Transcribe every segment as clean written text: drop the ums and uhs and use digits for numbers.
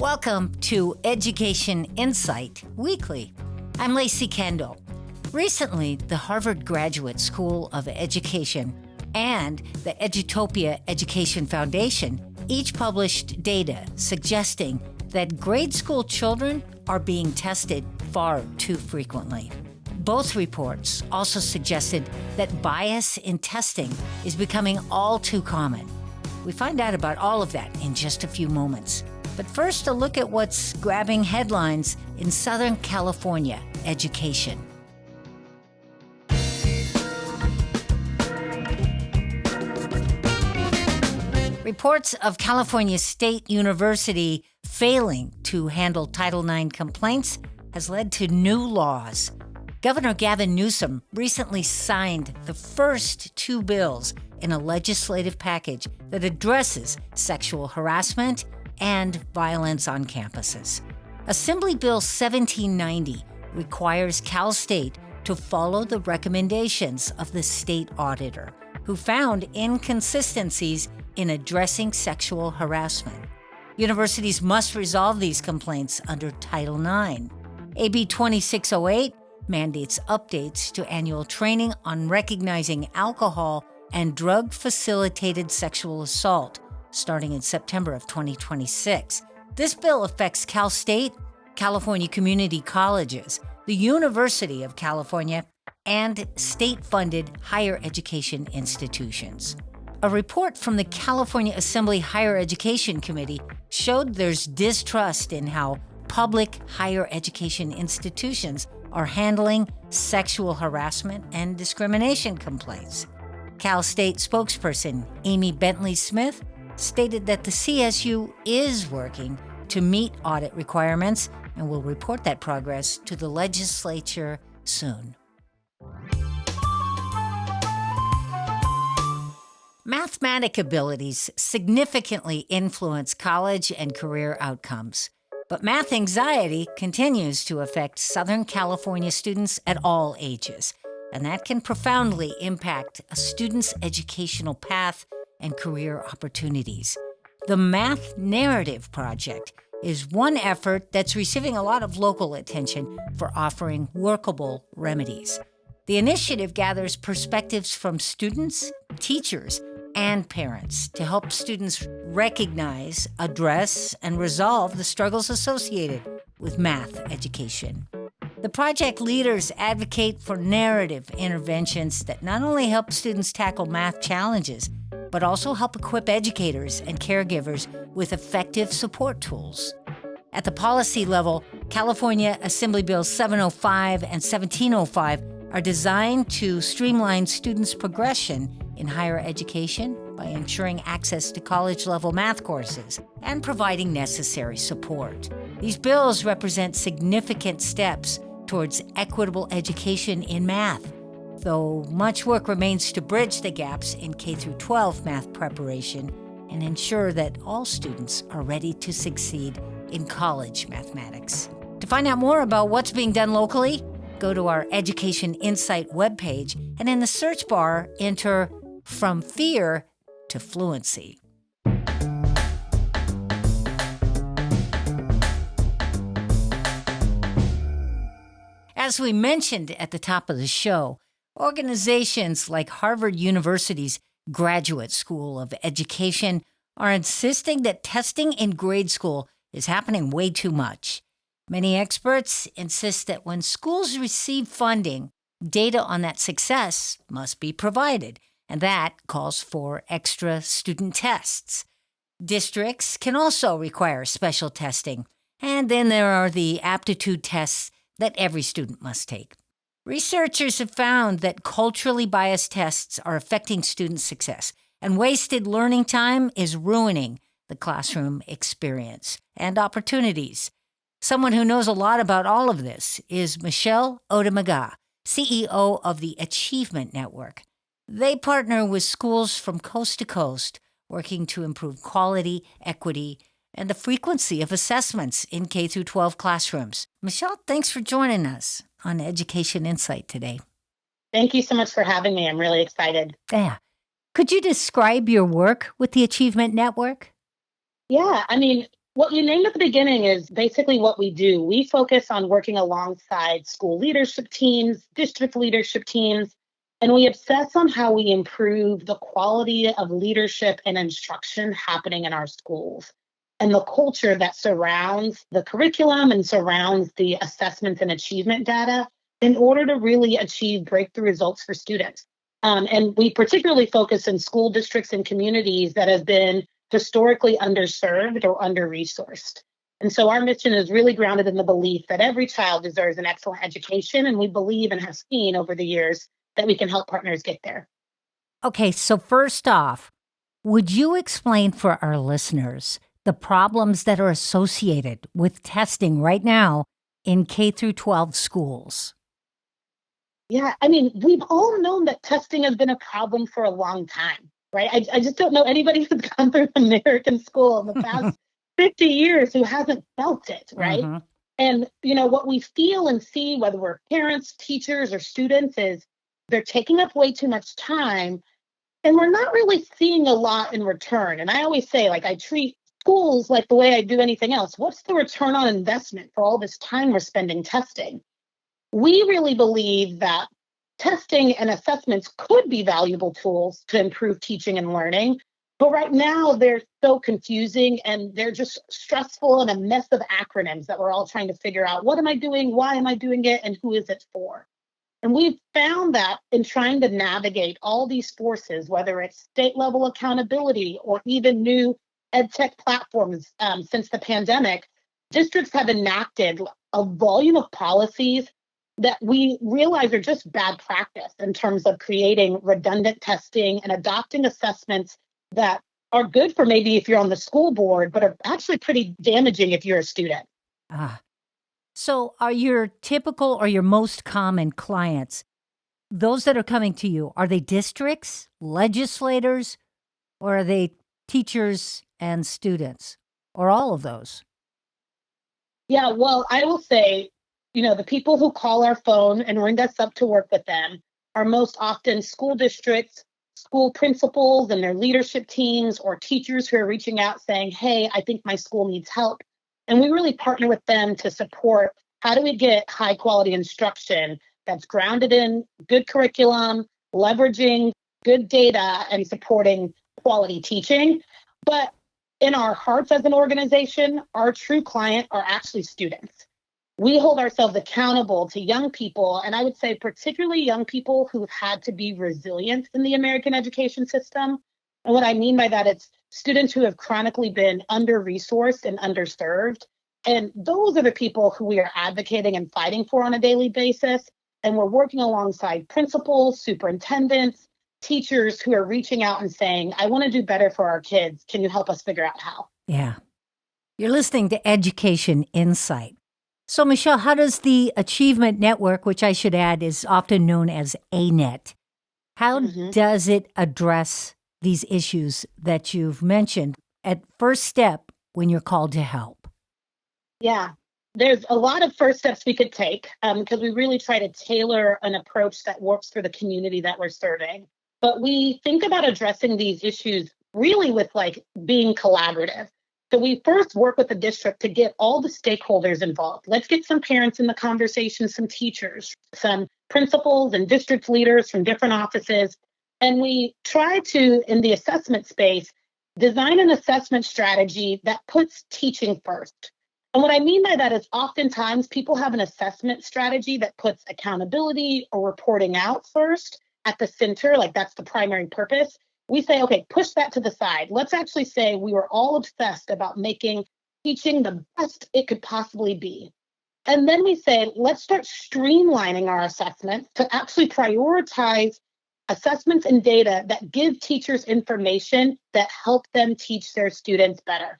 Welcome to Education Insight Weekly. I'm Lacey Kendall. Recently, the Harvard Graduate School of Education and the Edutopia Education Foundation each published data suggesting that grade school children are being tested far too frequently. Both reports also suggested that bias in testing is becoming all too common. We find out about all of that in just a few moments. But first, a look at what's grabbing headlines in Southern California education. Reports of California State University failing to handle Title IX complaints has led to new laws. Governor Gavin Newsom recently signed the first two bills in a legislative package that addresses sexual harassment and violence on campuses. Assembly Bill 1790 requires Cal State to follow the recommendations of the state auditor, who found inconsistencies in addressing sexual harassment. Universities must resolve these complaints under Title IX. AB 2608 mandates updates to annual training on recognizing alcohol and drug-facilitated sexual assault, starting in September of 2026. This bill affects Cal State, California Community Colleges, the University of California, and state-funded higher education institutions. A report from the California Assembly Higher Education Committee showed there's distrust in how public higher education institutions are handling sexual harassment and discrimination complaints. Cal State spokesperson Amy Bentley-Smith stated that the CSU is working to meet audit requirements and will report that progress to the legislature soon. Mathematic abilities significantly influence college and career outcomes, but math anxiety continues to affect Southern California students at all ages, and that can profoundly impact a student's educational path and career opportunities. The Math Narrative Project is one effort that's receiving a lot of local attention for offering workable remedies. The initiative gathers perspectives from students, teachers, and parents to help students recognize, address, and resolve the struggles associated with math education. The project leaders advocate for narrative interventions that not only help students tackle math challenges, but also help equip educators and caregivers with effective support tools. At the policy level, California Assembly Bills 705 and 1705 are designed to streamline students' progression in higher education by ensuring access to college-level math courses and providing necessary support. These bills represent significant steps towards equitable education in math, though much work remains to bridge the gaps in K-12 math preparation and ensure that all students are ready to succeed in college mathematics. To find out more about what's being done locally, go to our Education Insight webpage and in the search bar, enter From Fear to Fluency. As we mentioned at the top of the show, organizations like Harvard University's Graduate School of Education are insisting that testing in grade school is happening way too much. Many experts insist that when schools receive funding, data on that success must be provided, and that calls for extra student tests. Districts can also require special testing, and then there are the aptitude tests that every student must take. Researchers have found that culturally biased tests are affecting student success, and wasted learning time is ruining the classroom experience and opportunities. Someone who knows a lot about all of this is Michelle Odemaga, CEO of the Achievement Network. They partner with schools from coast to coast, working to improve quality, equity, and the frequency of assessments in K-12 classrooms. Michelle, thanks for joining us on Education Insight today. Thank you so much for having me. I'm really excited. Yeah. Could you describe your work with the Achievement Network? Yeah, What you named at the beginning is basically what we do. We focus on working alongside school leadership teams, district leadership teams, and we obsess on how we improve the quality of leadership and instruction happening in our schools and the culture that surrounds the curriculum and surrounds the assessments and achievement data in order to really achieve breakthrough results for students. And we particularly focus in school districts and communities that have been historically underserved or under-resourced. And so our mission is really grounded in the belief that every child deserves an excellent education, and we believe and have seen over the years that we can help partners get there. Okay, so first off, would you explain for our listeners the problems that are associated with testing right now in K through 12 schools? Yeah, I mean, we've all known that testing has been a problem for a long time, right? I just don't know anybody who's gone through American school in the past 50 years who hasn't felt it, right? Mm-hmm. And, what we feel and see, whether we're parents, teachers, or students, is they're taking up way too much time and we're not really seeing a lot in return. And I always say, like, I treat schools like the way I do anything else. What's the return on investment for all this time we're spending testing? We really believe that testing and assessments could be valuable tools to improve teaching and learning. But right now, they're so confusing and they're just stressful and a mess of acronyms that we're all trying to figure out what am I doing, why am I doing it, and who is it for? And we've found that in trying to navigate all these forces, whether it's state level accountability or even new ed tech platforms since the pandemic, districts have enacted a volume of policies that we realize are just bad practice in terms of creating redundant testing and adopting assessments that are good for maybe if you're on the school board, but are actually pretty damaging if you're a student. Ah, so are your typical or your most common clients, those that are coming to you, are they districts, legislators, or are they teachers and students, or all of those? Yeah, well, I will say, the people who call our phone and ring us up to work with them are most often school districts, school principals and their leadership teams, or teachers who are reaching out saying, hey, I think my school needs help. And we really partner with them to support how do we get high quality instruction that's grounded in good curriculum, leveraging good data, and supporting quality teaching. But in our hearts as an organization, our true client are actually students. We hold ourselves accountable to young people, and I would say particularly young people who've had to be resilient in the American education system. And what I mean by that, it's students who have chronically been under-resourced and underserved. And those are the people who we are advocating and fighting for on a daily basis. And we're working alongside principals, superintendents, teachers who are reaching out and saying, I want to do better for our kids. Can you help us figure out how? Yeah. You're listening to Education Insight. So, Michelle, how does the Achievement Network, which I should add is often known as ANET, how Mhm. does it address these issues that you've mentioned at first step when you're called to help? Yeah, there's a lot of first steps we could take because we really try to tailor an approach that works for the community that we're serving. But we think about addressing these issues really with like being collaborative. So we first work with the district to get all the stakeholders involved. Let's get some parents in the conversation, some teachers, some principals and district leaders from different offices. And we try to, in the assessment space, design an assessment strategy that puts teaching first. And what I mean by that is oftentimes people have an assessment strategy that puts accountability or reporting out first at the center, like that's the primary purpose. We say, okay, push that to the side. Let's actually say we were all obsessed about making teaching the best it could possibly be. And then we say, let's start streamlining our assessments to actually prioritize assessments and data that give teachers information that help them teach their students better.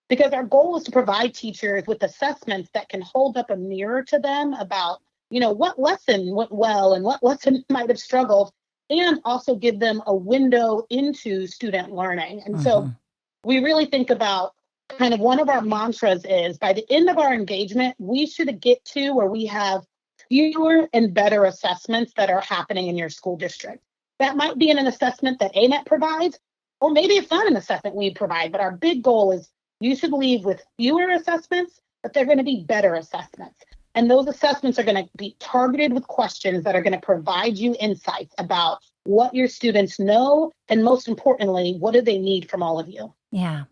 Because our goal is to provide teachers with assessments that can hold up a mirror to them about, what lesson went well and what lesson might have struggled, and also give them a window into student learning. And so Mhm. we really think about kind of one of our mantras is by the end of our engagement, we should get to where we have fewer and better assessments that are happening in your school district. That might be in an assessment that ANET provides, or maybe it's not an assessment we provide, but our big goal is You should leave with fewer assessments, but they're going to be better assessments. And those assessments are going to be targeted with questions that are going to provide you insights about what your students know, and most importantly, what do they need from all of you? Yeah.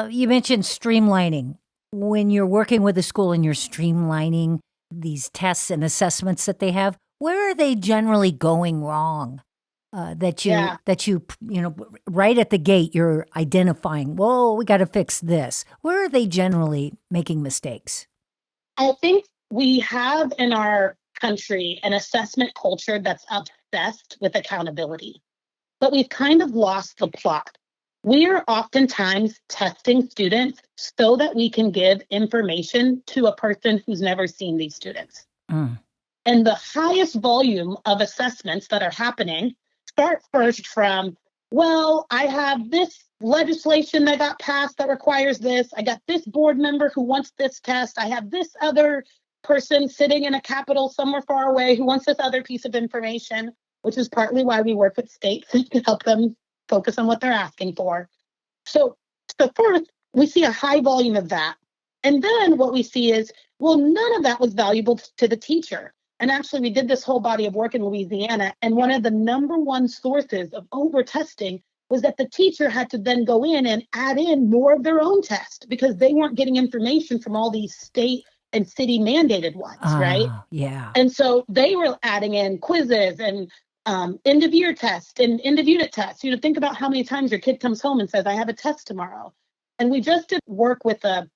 You mentioned streamlining. When you're working with a school and you're streamlining these tests and assessments that they have, where are they generally going wrong? Yeah, Right at the gate, you're identifying, whoa, we got to fix this. Where are they generally making mistakes? I think we have in our country an assessment culture that's obsessed with accountability, but we've kind of lost the plot. We are oftentimes testing students so that we can give information to a person who's never seen these students. Mm. And the highest volume of assessments that are happening start first from, well, I have this legislation that got passed that requires this. I got this board member who wants this test. I have this other person sitting in a capitol somewhere far away who wants this other piece of information, which is partly why we work with states to help them focus on what they're asking for. So, so first, we see a high volume of that. And then what we see is, well, none of that was valuable to the teacher. And actually, we did this whole body of work in Louisiana. And one of the number one sources of over testing was that the teacher had to then go in and add in more of their own test because they weren't getting information from all these state and city mandated ones, right? Yeah. And so they were adding in quizzes and end of year tests and end of unit tests. Think about how many times your kid comes home and says, I have a test tomorrow. And we just did work with a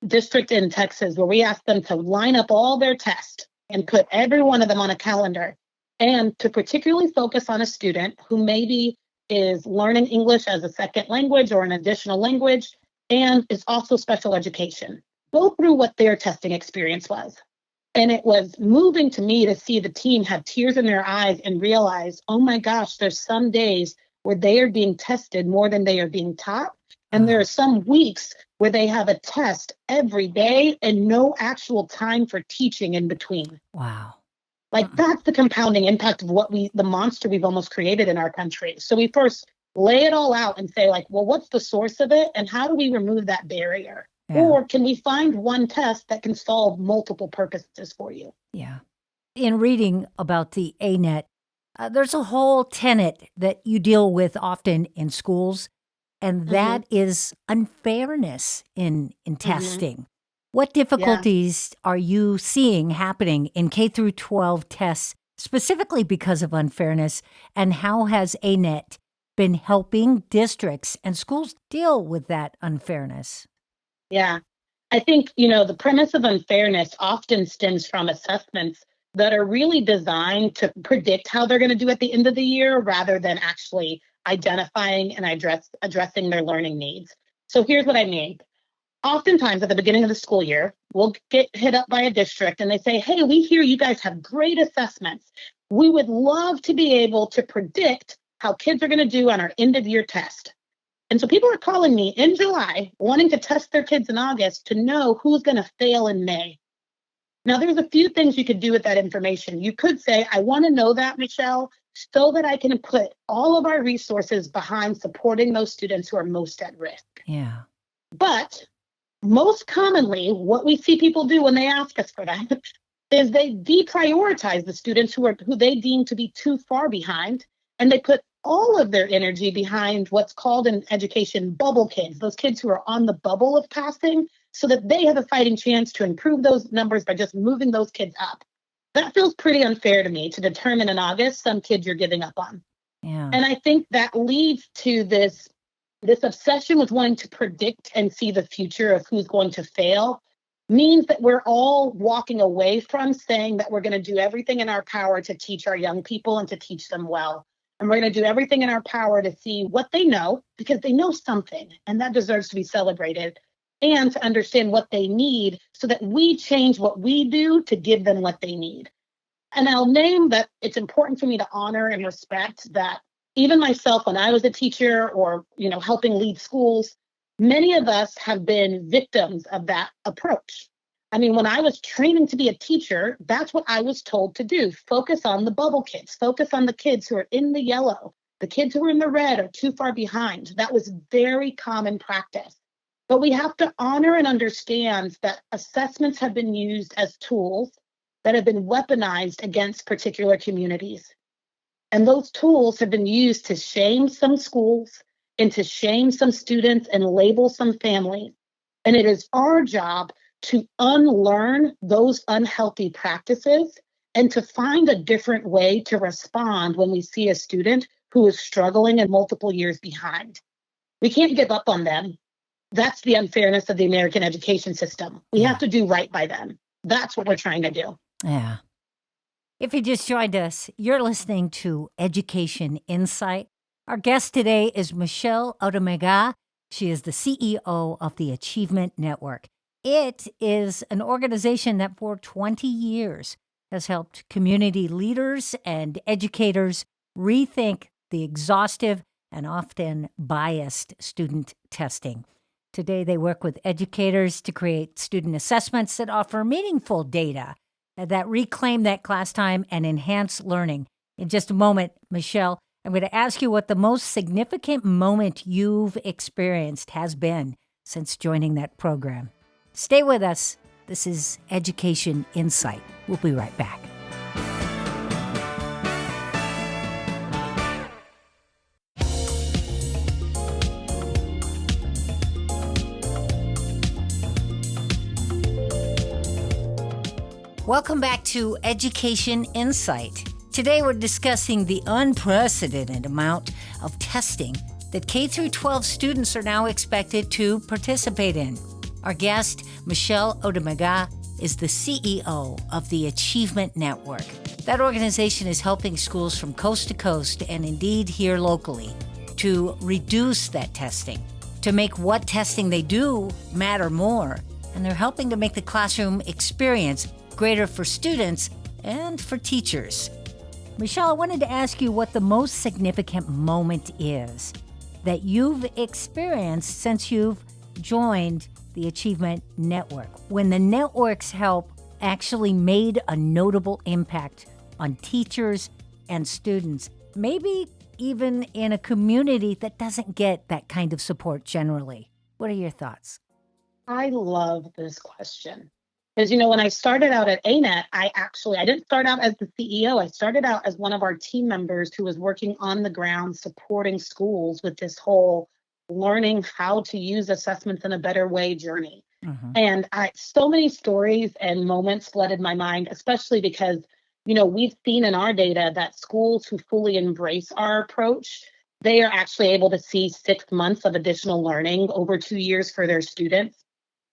district in Texas where we asked them to line up all their tests and put every one of them on a calendar and to particularly focus on a student who maybe is learning English as a second language or an additional language and is also special education. Go through what their testing experience was. And it was moving to me to see the team have tears in their eyes and realize, oh my gosh, there's some days where they are being tested more than they are being taught. And there are some weeks where they have a test every day and no actual time for teaching in between. Wow. Like that's the compounding impact of the monster we've almost created in our country. So we first lay it all out and say like, well, what's the source of it? And how do we remove that barrier? Yeah. Or can we find one test that can solve multiple purposes for you? Yeah. In reading about the ANET, there's a whole tenet that you deal with often in schools, and that is unfairness in testing. What difficulties are you seeing happening in K through 12 tests, specifically because of unfairness, and how has ANET been helping districts and schools deal with that unfairness? Yeah, I think, the premise of unfairness often stems from assessments that are really designed to predict how they're going to do at the end of the year rather than actually identifying and addressing their learning needs. So here's what I mean. Oftentimes at the beginning of the school year, we'll get hit up by a district and they say, hey, we hear you guys have great assessments. We would love to be able to predict how kids are going to do on our end of year test. And so people are calling me in July, wanting to test their kids in August to know who's going to fail in May. Now, there's a few things you could do with that information. You could say, I want to know that, Michelle, so that I can put all of our resources behind supporting those students who are most at risk. Yeah. But most commonly, what we see people do when they ask us for that is they deprioritize the students who they deem to be too far behind, and they put all of their energy behind what's called in education bubble kids, those kids who are on the bubble of passing, so that they have a fighting chance to improve those numbers by just moving those kids up. That feels pretty unfair to me to determine in August some kids you're giving up on. Yeah. And I think that leads to this obsession with wanting to predict and see the future of who's going to fail means that we're all walking away from saying that we're going to do everything in our power to teach our young people and to teach them well. And we're going to do everything in our power to see what they know, because they know something, and that deserves to be celebrated, and to understand what they need so that we change what we do to give them what they need. And I'll name that it's important for me to honor and respect that even myself, when I was a teacher or, helping lead schools, many of us have been victims of that approach. I mean, when I was training to be a teacher, that's what I was told to do. Focus on the bubble kids, focus on the kids who are in the yellow. The kids who are in the red are too far behind. That was very common practice. But we have to honor and understand that assessments have been used as tools that have been weaponized against particular communities. And those tools have been used to shame some schools and to shame some students and label some families. And it is our job to unlearn those unhealthy practices and to find a different way to respond when we see a student who is struggling and multiple years behind. We can't give up on them. That's the unfairness of the American education system. We have to do right by them. That's what we're trying to do. Yeah. If you just joined us, you're listening to Education Insight. Our guest today is Michelle Odemega. She is the CEO of the Achievement Network. It is an organization that for 20 years has helped community leaders and educators rethink the exhaustive and often biased student testing. Today, they work with educators to create student assessments that offer meaningful data that reclaim that class time and enhance learning. In just a moment, Michelle, I'm going to ask you what the most significant moment you've experienced has been since joining that program. Stay with us. This is Education Insight. We'll be right back. Welcome back to Education Insight. Today we're discussing the unprecedented amount of testing that K-12 students are now expected to participate in. Our guest, Michelle Odemega, is the CEO of the Achievement Network. That organization is helping schools from coast to coast, and indeed here locally, to reduce that testing, to make what testing they do matter more, and they're helping to make the classroom experience greater for students and for teachers. Michelle, I wanted to ask you what the most significant moment is that you've experienced since you've joined the Achievement Network, when the network's help actually made a notable impact on teachers and students, maybe even in a community that doesn't get that kind of support generally. What are your thoughts? I love this question. Because, when I started out at ANET, I didn't start out as the CEO. I started out as one of our team members who was working on the ground supporting schools with this whole learning how to use assessments in a better way journey. Mm-hmm. And so many stories and moments flooded my mind, especially because, we've seen in our data that schools who fully embrace our approach, they are actually able to see 6 months of additional learning over 2 years for their students.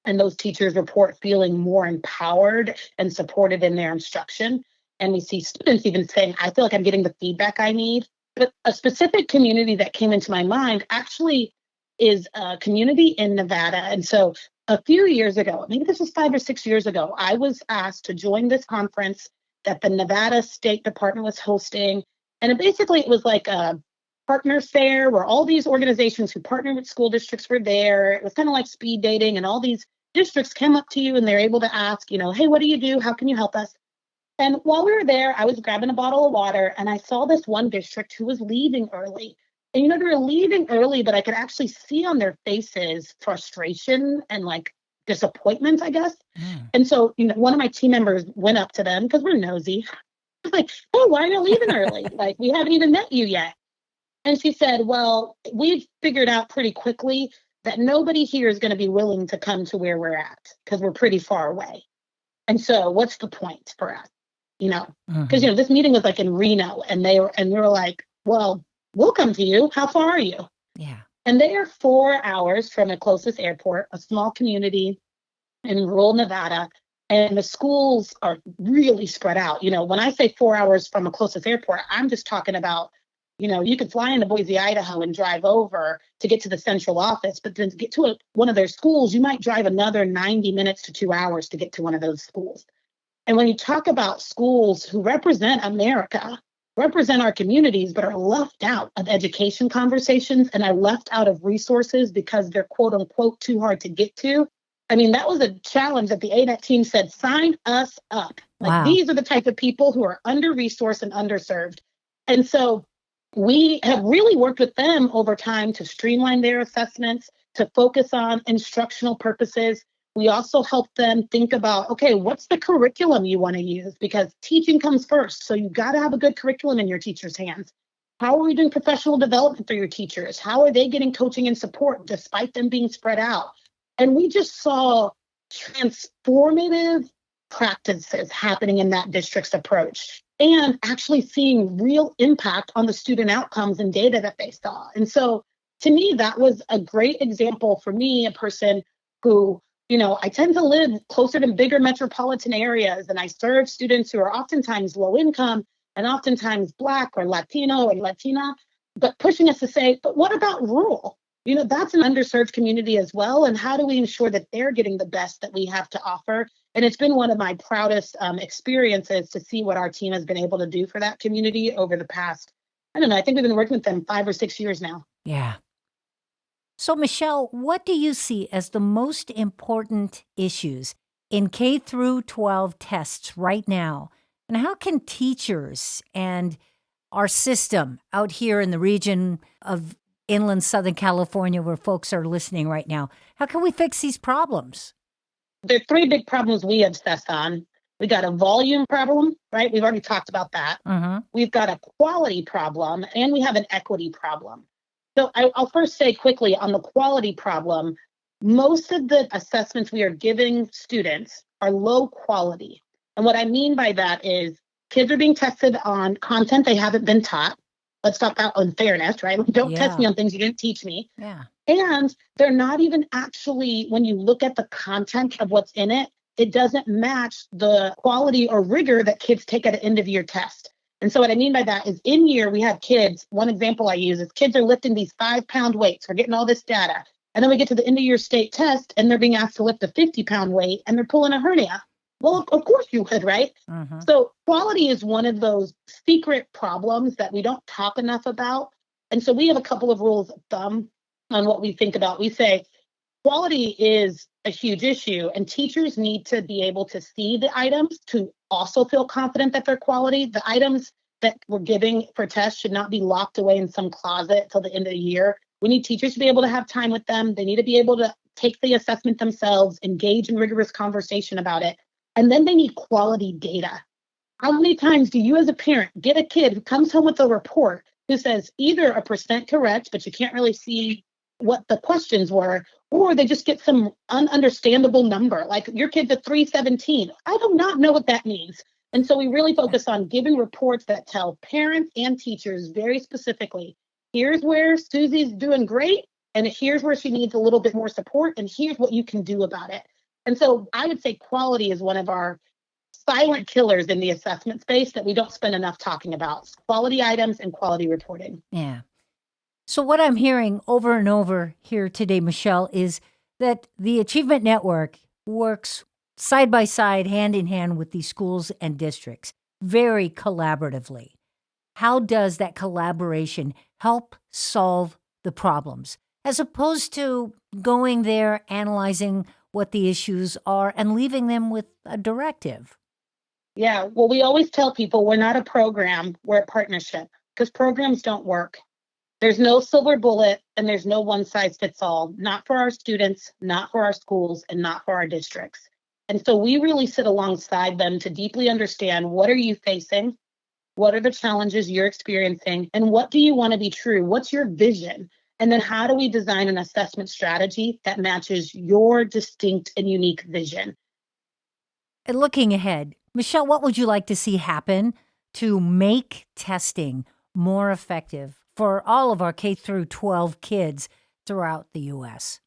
And those teachers report feeling more empowered and supported in their instruction. And we see students even saying, I feel like I'm getting the feedback I need. But a specific community that came into my mind actually is a community in Nevada. And so a few years ago, maybe this was 5 or 6 years ago, I was asked to join this conference that the Nevada State Department was hosting. And it was like a partner fair where all these organizations who partner with school districts were there. It was kind of like speed dating, and all these districts come up to you and they're able to ask, hey, what do you do? How can you help us? And while we were there, I was grabbing a bottle of water and I saw this one district who was leaving early. And, they were leaving early, but I could actually see on their faces frustration and like disappointment, I guess. Mm. And so, one of my team members went up to them because we're nosy. I was like, oh, why are you leaving early? Like, we haven't even met you yet. And she said, well, we've figured out pretty quickly that nobody here is going to be willing to come to where we're at because we're pretty far away. And so what's the point for us? Because, this meeting was like in Reno and we were like, well, we'll come to you. How far are you? Yeah. And they are 4 hours from the closest airport, a small community in rural Nevada. And the schools are really spread out. When I say 4 hours from a closest airport, I'm just talking about, you could fly into Boise, Idaho and drive over to get to the central office, but then to get to one of their schools, you might drive another 90 minutes to 2 hours to get to one of those schools. And when you talk about schools who represent America, represent our communities, but are left out of education conversations and are left out of resources because they're quote unquote too hard to get to. I mean, that was a challenge that the ANET team said, sign us up. Like, These are the type of people who are under-resourced and underserved. And so we have really worked with them over time to streamline their assessments, to focus on instructional purposes. We also help them think about, okay, what's the curriculum you want to use? Because teaching comes first. So you've got to have a good curriculum in your teacher's hands. How are we doing professional development for your teachers? How are they getting coaching and support despite them being spread out? And we just saw transformative practices happening in that district's approach and actually seeing real impact on the student outcomes and data that they saw. And so to me, that was a great example for me, a person who, I tend to live closer to bigger metropolitan areas, and I serve students who are oftentimes low income and oftentimes Black or Latino and Latina, but pushing us to say, but what about rural? That's an underserved community as well. And how do we ensure that they're getting the best that we have to offer? And it's been one of my proudest experiences to see what our team has been able to do for that community over the past, I don't know, I think we've been working with them 5 or 6 years now. Yeah. So, Michelle, what do you see as the most important issues in K through 12 tests right now? And how can teachers and our system out here in the region of inland Southern California, where folks are listening right now, how can we fix these problems? There are 3 big problems we obsess on. We got a volume problem, right? We've already talked about that. Mm-hmm. We've got a quality problem, and we have an equity problem. So I'll first say quickly on the quality problem, most of the assessments we are giving students are low quality. And what I mean by that is kids are being tested on content they haven't been taught. Let's talk about unfairness, right? Don't test me on things you didn't teach me. Yeah. And they're not even actually, when you look at the content of what's in it, it doesn't match the quality or rigor that kids take at an end of year test. And so what I mean by that is in year, we have kids. One example I use is kids are lifting these 5-pound weights. We're getting all this data. And then we get to the end of year state test and they're being asked to lift a 50-pound weight and they're pulling a hernia. Well, of course you would, right? Mm-hmm. So quality is one of those secret problems that we don't talk enough about. And so we have a couple of rules of thumb on what we think about. We say quality is a huge issue and teachers need to be able to see the items to also feel confident that they're quality. The items that we're giving for tests should not be locked away in some closet till the end of the year. We need teachers to be able to have time with them. They need to be able to take the assessment themselves, engage in rigorous conversation about it. And then they need quality data. How many times do you as a parent get a kid who comes home with a report who says either a percent correct, but you can't really see what the questions were, or they just get some ununderstandable number, like your kid's a 317. I do not know what that means. And so we really focus on giving reports that tell parents and teachers very specifically, here's where Susie's doing great, and here's where she needs a little bit more support, and here's what you can do about it. And so I would say quality is one of our silent killers in the assessment space that we don't spend enough talking about. Quality items and quality reporting. Yeah. So what I'm hearing over and over here today, Michelle, is that the Achievement Network works side by side, hand in hand with these schools and districts, very collaboratively. How does that collaboration help solve the problems, as opposed to going there, analyzing what the issues are, and leaving them with a directive? Yeah, well, we always tell people we're not a program, we're a partnership, because programs don't work. There's no silver bullet and there's no one size fits all, not for our students, not for our schools, and not for our districts. And so we really sit alongside them to deeply understand, what are you facing? What are the challenges you're experiencing? And what do you want to be true? What's your vision? And then how do we design an assessment strategy that matches your distinct and unique vision? And looking ahead, Michelle, what would you like to see happen to make testing more effective for all of our K through 12 kids throughout the U.S.?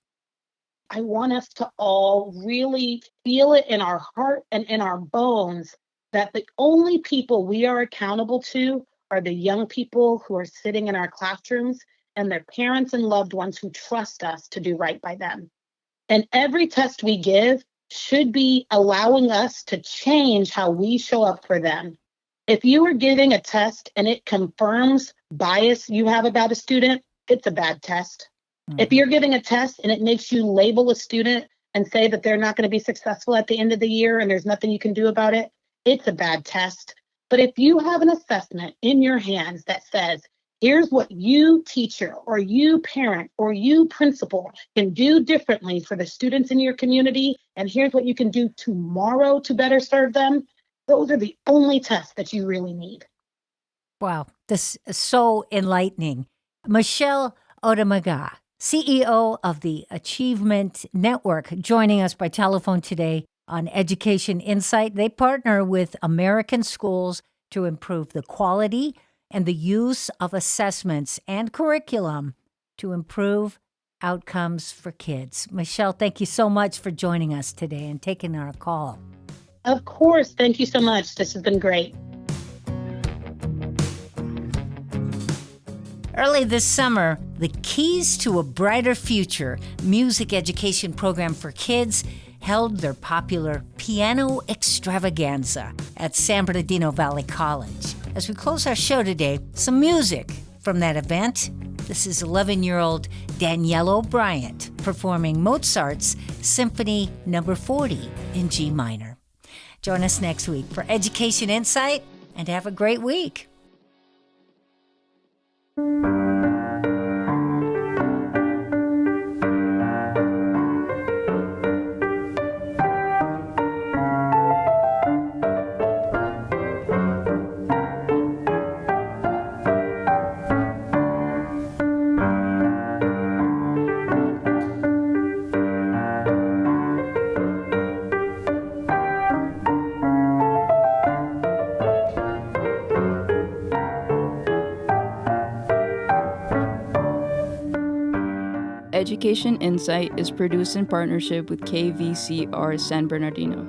I want us to all really feel it in our heart and in our bones that the only people we are accountable to are the young people who are sitting in our classrooms and their parents and loved ones who trust us to do right by them. And every test we give should be allowing us to change how we show up for them. If you are giving a test and it confirms bias you have about a student, it's a bad test. If you're giving a test and it makes you label a student and say that they're not going to be successful at the end of the year and there's nothing you can do about it, it's a bad test. But if you have an assessment in your hands that says, Here's what you teacher or you parent or you principal can do differently for the students in your community. And here's what you can do tomorrow to better serve them. Those are the only tests that you really need. Wow, this is so enlightening. Michelle Odamaga, CEO of the Achievement Network, joining us by telephone today on Education Insight. They partner with American schools to improve the quality and the use of assessments and curriculum to improve outcomes for kids. Michelle, thank you so much for joining us today and taking our call. Of course. Thank you so much. This has been great. Early this summer, the Keys to a Brighter Future music education program for kids held their popular piano extravaganza at San Bernardino Valley College. As we close our show today, some music from that event. This is 11-year-old Danielle Bryant performing Mozart's Symphony No. 40 in G minor. Join us next week for Education Insight, and have a great week. Education Insight is produced in partnership with KVCR San Bernardino.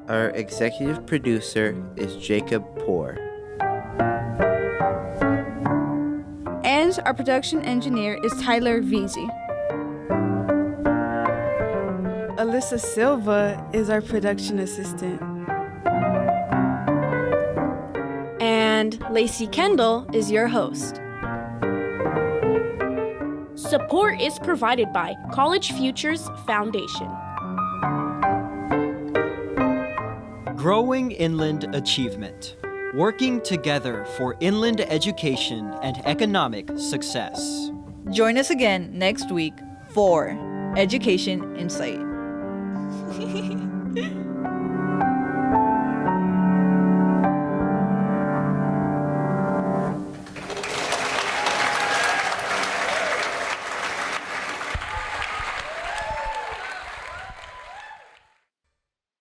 Our executive producer is Jacob Poor. And our production engineer is Tyler Veazey. Alyssa Silva is our production assistant. And Lacey Kendall is your host. Support is provided by College Futures Foundation. Growing Inland Achievement. Working together for inland education and economic success. Join us again next week for Education Insight.